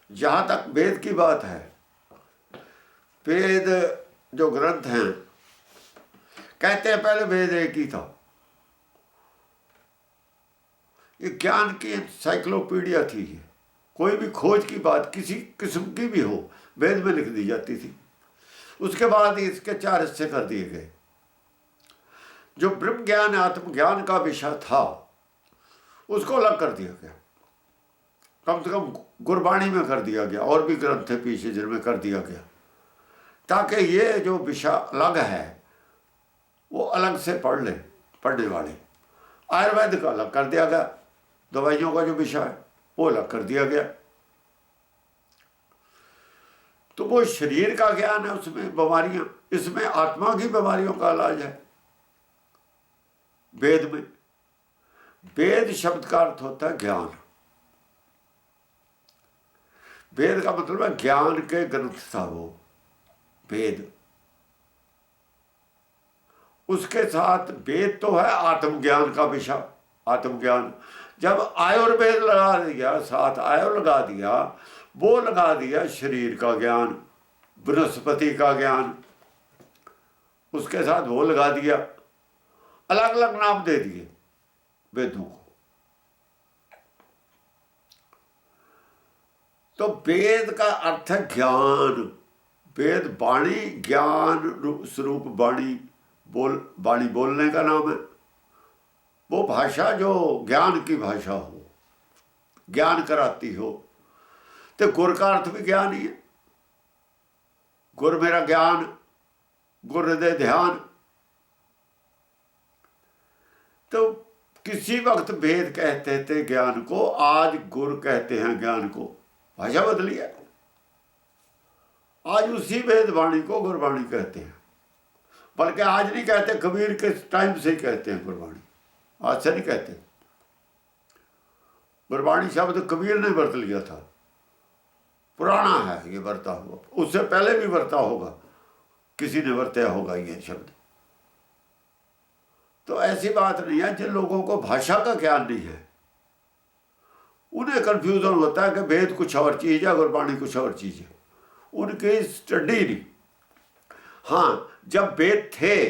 जहाँ तक वेद की बात है, वेद जो ग्रंथ हैं, कहते हैं पहले वेद एक ही था। ये ज्ञान की एनसाइक्लोपीडिया थी। ये कोई भी खोज की बात किसी किस्म की भी हो, वेद में लिख दी जाती थी। उसके बाद इसके 4 हिस्से कर दिए गए। जो ब्रह्म ज्ञान आत्मज्ञान का विषय था उसको अलग कर दिया गया, कम से कम गुरबाणी में कर दिया गया, और भी ग्रंथ थे पीछे जिनमें कर दिया गया, ताकि ये जो विषय अलग है वो अलग से पढ़ ले पढ़ने वाले। आयुर्वेद का अलग कर दिया गया, दवाइयों का जो विषय है वो अलग कर दिया गया। तो वो शरीर का ज्ञान है, उसमें बीमारियां, इसमें आत्मा की बीमारियों का इलाज है। वेद में, वेद शब्द का अर्थ होता है ज्ञान। वेद का मतलब है ज्ञान के ग्रंथ था वो वेद। उसके साथ वेद तो है आत्मज्ञान का विषय, आत्मज्ञान। जब आयुर्वेद लगा दिया, साथ आयु लगा दिया, वो लगा दिया शरीर का ज्ञान, वनस्पति का ज्ञान, उसके साथ वो लगा दिया, अलग अलग नाम दे दिए वेदों को। तो वेद का अर्थ है ज्ञान। वेद वाणी, ज्ञान स्वरूप वाणी, वाणी बोलने का नाम है। वो भाषा जो ज्ञान की भाषा हो, ज्ञान कराती हो। तो गुर का अर्थ भी ज्ञान ही है। गुर मेरा ज्ञान, गुर हृदय ध्यान। तो किसी वक्त वेद कहते थे ज्ञान को, आज गुर कहते हैं ज्ञान को। भाषा बदली है। आज उसी वेद वाणी को गुरबाणी कहते हैं, बल्कि आज नहीं कहते, कबीर के टाइम से ही कहते हैं गुरबाणी, आज से नहीं कहते। गुरबाणी शब्द कबीर ने बरत लिया था, पुराना है ये बरता हुआ, उससे पहले भी बरता होगा, किसी ने बरताया होगा ये शब्द। तो ऐसी बात नहीं है। जिन लोगों को भाषा का ज्ञान नहीं है उन्हें कंफ्यूजन होता है कि वेद कुछ और चीज़ है, गुरबाणी कुछ और चीज़ है, उनकी स्टडी नहीं। हाँ, जब वेद थे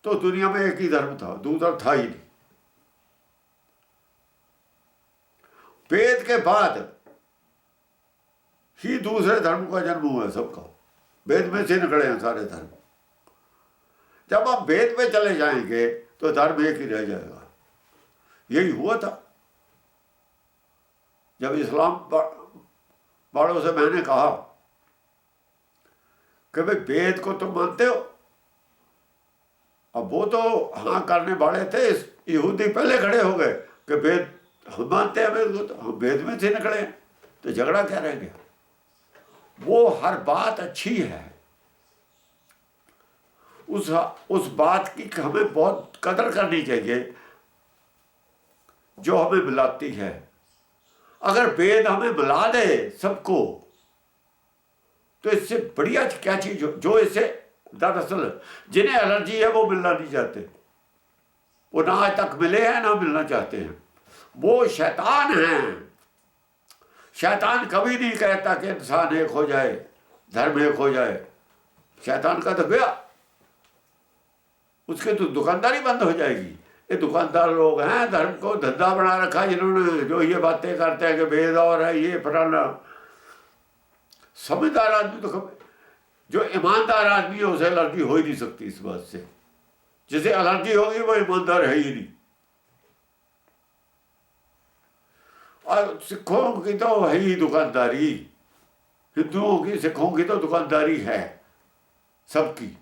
तो दुनिया में एक ही धर्म था, दूसरा था ही नहीं। वेद के बाद ही दूसरे धर्म का जन्म हुआ है सबका। वेद में से निकले हैं सारे धर्म। जब आप वेद में चले जाएंगे तो धर्म एक ही रह जाएगा। यही हुआ था। जब इस्लाम वालों से मैंने कहा कि भाई वेद को तुम मानते हो, अब वो तो हाँ करने वाले थे, यहूदी पहले खड़े हो गए कि वेद हम मानते हैं, वेद को तो हम वेद में से निकले हैं, तो झगड़ा क्या रह गया। वो हर बात अच्छी है, उस बात की हमें बहुत कदर करनी चाहिए जो हमें मिलाती है। अगर वेद हमें मिला दे सबको तो इससे बढ़िया क्या चीज हो। जो इसे दरअसल जिन्हें एलर्जी है वो मिलना नहीं चाहते, वो ना आज तक मिले हैं ना मिलना चाहते हैं, वो शैतान हैं। शैतान कभी नहीं कहता कि इंसान एक हो जाए, धर्म एक हो जाए। शैतान का तो गया, उसके तो दुकानदारी बंद हो जाएगी। ये दुकानदार लोग हैं, धर्म को धंधा बना रखा जिन्होंने, जो ये बातें करते हैं कि भेद और है ये फलाना। समझदार आदमी तो, जो ईमानदार आदमी है उसे एलर्जी हो ही नहीं सकती इस बात से। जिसे एलर्जी होगी वो ईमानदार है ही नहीं। और सिखों की तो है ही दुकानदारी, हिंदुओं की, सिखों की तो दुकानदारी है सबकी,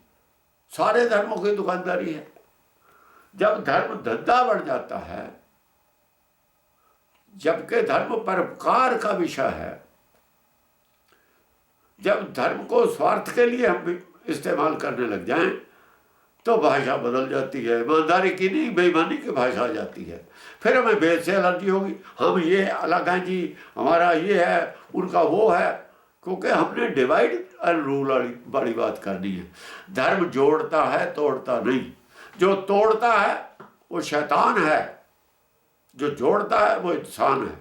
सारे धर्मों की दुकानदारी है। जब धर्म धंधा बढ़ जाता है, जबकि धर्म परोपकार का विषय है, जब धर्म को स्वार्थ के लिए हम इस्तेमाल करने लग जाएं तो भाषा बदल जाती है। ईमानदारी की नहीं, बेईमानी की भाषा आ जाती है। फिर हमें वेद से एलर्जी होगी, हम ये अलग हैं जी, हमारा ये है, उनका वो है, क्योंकि हमने डिवाइड एंड रूल वाली बात करनी है। धर्म जोड़ता है, तोड़ता नहीं। जो तोड़ता है वो शैतान है, जो जोड़ता है वो इंसान है।